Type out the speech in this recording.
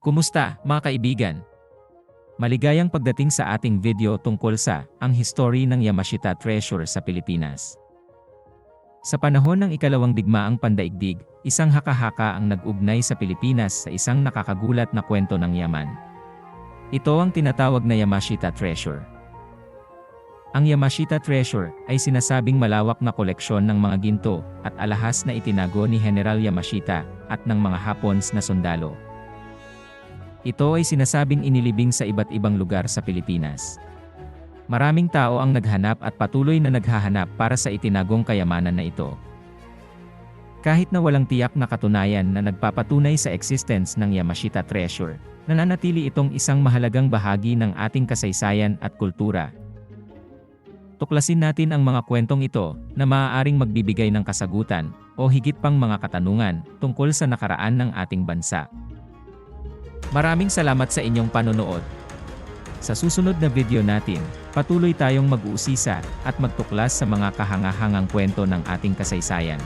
Kumusta, mga kaibigan? Maligayang pagdating sa ating video tungkol sa ang history ng Yamashita Treasure sa Pilipinas. Sa panahon ng ikalawang digmaang pandaigdig, isang haka-haka ang nag-ugnay sa Pilipinas sa isang nakakagulat na kwento ng yaman. Ito ang tinatawag na Yamashita Treasure. Ang Yamashita Treasure ay sinasabing malawak na koleksyon ng mga ginto at alahas na itinago ni General Yamashita at ng mga Hapons na sundalo. Ito ay sinasabing inilibing sa iba't ibang lugar sa Pilipinas. Maraming tao ang naghanap at patuloy na naghahanap para sa itinagong kayamanan na ito. Kahit na walang tiyak na katunayan na nagpapatunay sa existence ng Yamashita Treasure, nananatili itong isang mahalagang bahagi ng ating kasaysayan at kultura. Tuklasin natin ang mga kwentong ito na maaaring magbibigay ng kasagutan o higit pang mga katanungan tungkol sa nakaraan ng ating bansa. Maraming salamat sa inyong panonood. Sa susunod na video natin, patuloy tayong mag-uusisa at magtuklas sa mga kahangahangang kwento ng ating kasaysayan.